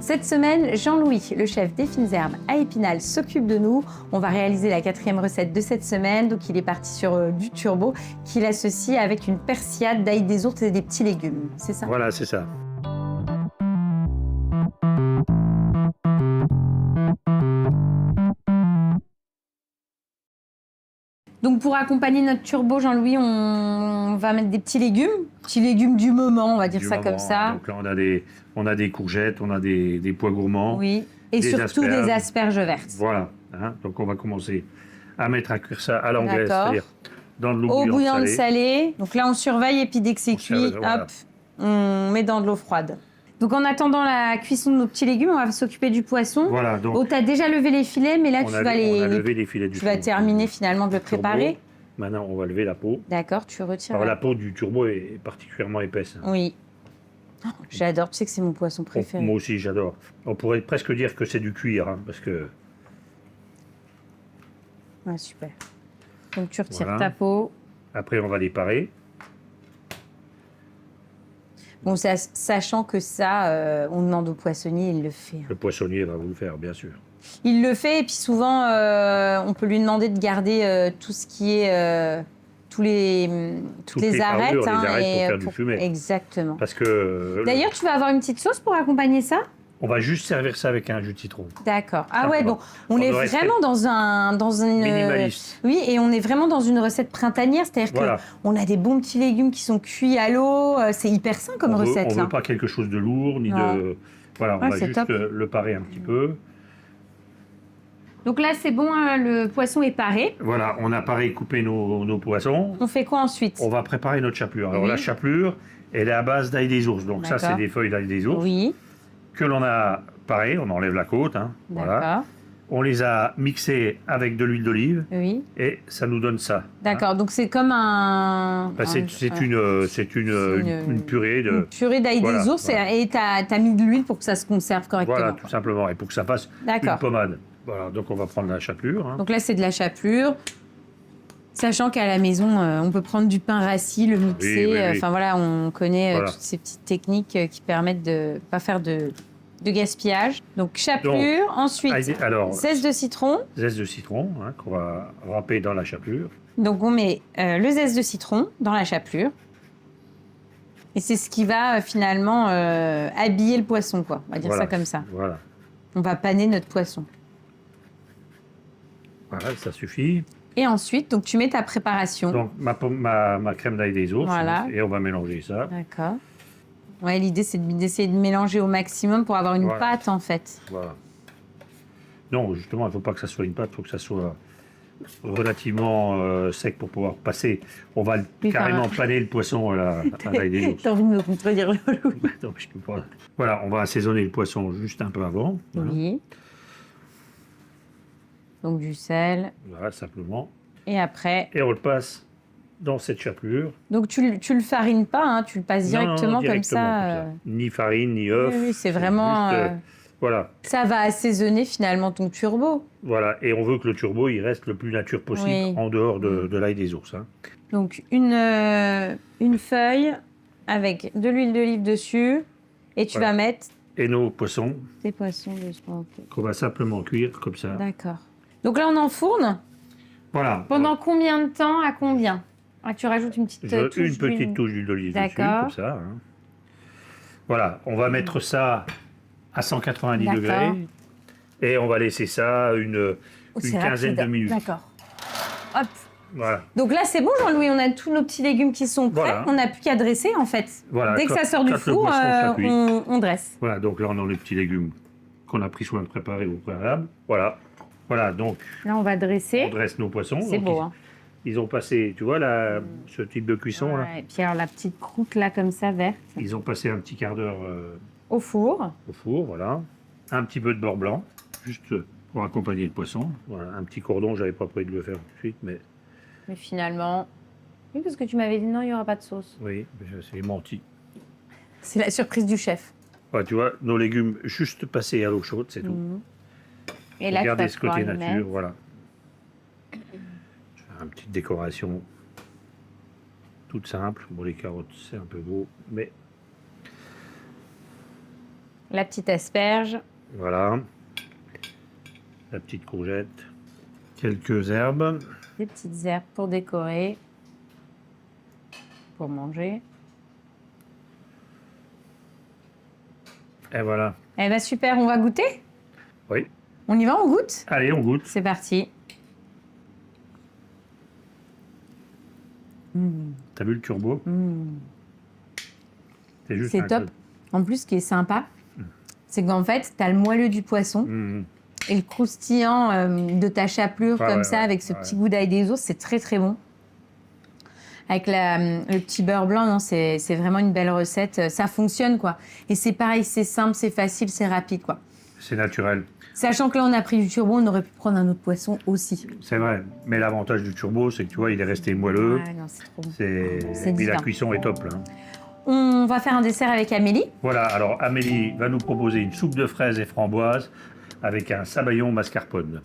Cette semaine, Jean-Louis, le chef des fines herbes à Épinal, s'occupe de nous. On va réaliser la 4e recette de cette semaine. Donc il est parti sur du turbo qu'il associe avec une persillade d'ail des ours et des petits légumes. C'est ça? Voilà, c'est ça. Donc pour accompagner notre turbo, Jean-Louis, on va mettre des petits légumes du moment, on va dire ça comme ça. Donc là, on a des courgettes, on a des pois gourmands. Oui, et des surtout asperges. des asperges vertes. Voilà. Hein. Donc on va commencer à mettre à cuire ça à l'anglaise, D'accord. c'est-à-dire dans de l'eau Eau bouillante bouillante salée. salée. Donc là, on surveille et puis dès que c'est cuit, voilà. hop, on met dans de l'eau froide. Donc en attendant la cuisson de nos petits légumes, on va s'occuper du poisson. Voilà, donc Oh, tu as déjà levé les filets, mais là, on a levé les filets du tu vas turbo. terminer finalement de le préparer. Maintenant, on va lever la peau. D'accord, tu retires. Alors, la peau du turbo est particulièrement épaisse. Oui. Oh, j'adore, tu sais que c'est mon poisson préféré. Moi aussi, j'adore. On pourrait presque dire que c'est du cuir, hein, parce que... Ouais, super. Donc tu retires Voilà. ta peau. Après, on va les parer. Bon, sachant que ça, on demande au poissonnier, il le fait. Le poissonnier va vous le faire, bien sûr. Il le fait, et puis souvent, on peut lui demander de garder tout ce qui est... toutes les arêtes. Parures, les arêtes pour faire du fumet. Exactement. Parce que... D'ailleurs, tu vas avoir une petite sauce pour accompagner ça? On va juste servir ça avec un jus de citron. D'accord. Ah ouais, donc on est vraiment dans une... Minimaliste. Oui, et on est vraiment dans une recette printanière, c'est-à-dire qu'on a des bons petits légumes qui sont cuits à l'eau, c'est hyper sain comme recette. On ne veut pas quelque chose de lourd, ni de... Voilà, on va juste le parer un petit peu. Donc là, c'est bon, le poisson est paré. Voilà, on a paré, coupé nos poissons. On fait quoi ensuite? On va préparer notre chapelure. Alors la chapelure, elle est à base d'ail des ours. Donc ça, c'est des feuilles d'ail des ours. Oui. Que l'on a paré, on enlève la côte. Hein, voilà. On les a mixées avec de l'huile d'olive. Oui. Et ça nous donne ça. D'accord, donc c'est comme un... C'est une purée de... Une purée d'ail des ours, et tu as mis de l'huile pour que ça se conserve correctement. Voilà, tout simplement, et pour que ça fasse une pommade. Voilà, donc on va prendre la chapelure. Hein. Donc là, c'est de la chapelure. Sachant qu'à la maison, on peut prendre du pain rassis, le mixer. Enfin voilà, on connaît toutes ces petites techniques qui permettent de ne pas faire de gaspillage. Donc chapelure, ensuite zeste de citron. Zeste de citron, hein, qu'on va râper dans la chapelure. Donc on met le zeste de citron dans la chapelure. Et c'est ce qui va finalement habiller le poisson, quoi. On va dire ça comme ça. Voilà. On va paner notre poisson. Voilà, ça suffit. Et ensuite, donc tu mets ta préparation. Donc ma crème d'ail des ours, et on va mélanger ça. D'accord. Ouais, l'idée c'est d'essayer de mélanger au maximum pour avoir une pâte en fait. Voilà. Non, justement, il ne faut pas que ça soit une pâte, il faut que ça soit relativement sec pour pouvoir passer. On va carrément paner le poisson à l'ail des ours. T'as envie de me contredire, Loulou? Non, je peux pas. Voilà, on va assaisonner le poisson juste un peu avant. Oui. Donc du sel. Voilà, simplement. Et après... Et on le passe dans cette chapelure. Donc tu le farines pas, hein, tu le passes directement, comme ça. Ni farine, ni œuf. Oui, c'est vraiment... Juste, voilà. Ça va assaisonner finalement ton turbo. Voilà, et on veut que le turbo il reste le plus nature possible en dehors de l'ail des ours. Hein. Donc une feuille avec de l'huile d'olive dessus, et tu vas mettre... Et nos poissons. Tes poissons dessus. Qu'on va simplement cuire comme ça. D'accord. Donc là on enfourne. Voilà. Pendant combien de temps, à combien? Tu rajoutes une petite touche une petite touche d'huile d'olive dessus, comme ça. Hein. Voilà, on va mettre ça à 190 degrés et on va laisser ça une quinzaine de minutes. D'accord. Hop. Voilà. Donc là, c'est bon, Jean-Louis, on a tous nos petits légumes qui sont prêts. Voilà. On n'a plus qu'à dresser, en fait. Voilà. Dès que ça sort du four, on dresse. Voilà, donc là, on a les petits légumes qu'on a pris soin de préparer au préalable. Voilà. Voilà, donc... Là, on va dresser. On dresse nos poissons. C'est beau, hein. Ils ont passé, tu vois, ce type de cuisson, là. Et puis alors, la petite croûte, là, comme ça, verte. Ils ont passé un petit quart d'heure... au four. Au four, voilà. Un petit peu de beurre blanc, juste pour accompagner le poisson. Voilà, un petit cordon, j'avais pas prévu de le faire tout de suite, mais... Mais finalement... Oui, parce que tu m'avais dit non, il n'y aura pas de sauce. Oui, c'est menti. C'est la surprise du chef. Ouais, tu vois, nos légumes juste passés à l'eau chaude, c'est tout. Et là, regardez ce côté nature, voilà. Je fais une petite décoration toute simple. Bon, les carottes, c'est un peu gros, mais... La petite asperge. Voilà. La petite courgette. Quelques herbes. Des petites herbes pour décorer. Pour manger. Et voilà. Eh bien, super, on va goûter? Oui. On y va, on goûte? Allez, on goûte. C'est parti. T'as vu le turbo? C'est juste C'est top. En plus, ce qui est sympa, c'est qu'en fait, tu as le moelleux du poisson et le croustillant de ta chapelure avec ce petit goût d'ail des eaux, c'est très très bon. Avec le petit beurre blanc, non, c'est vraiment une belle recette. Ça fonctionne, quoi. Et c'est pareil, c'est simple, c'est facile, c'est rapide, quoi. C'est naturel. Sachant que là, on a pris du turbo, on aurait pu prendre un autre poisson aussi. C'est vrai. Mais l'avantage du turbo, c'est que tu vois, il est resté moelleux. Ouais, non, c'est trop bon. Et puis la cuisson est top, là. On va faire un dessert avec Amélie. Voilà, alors Amélie va nous proposer une soupe de fraises et framboises avec un sabayon mascarpone.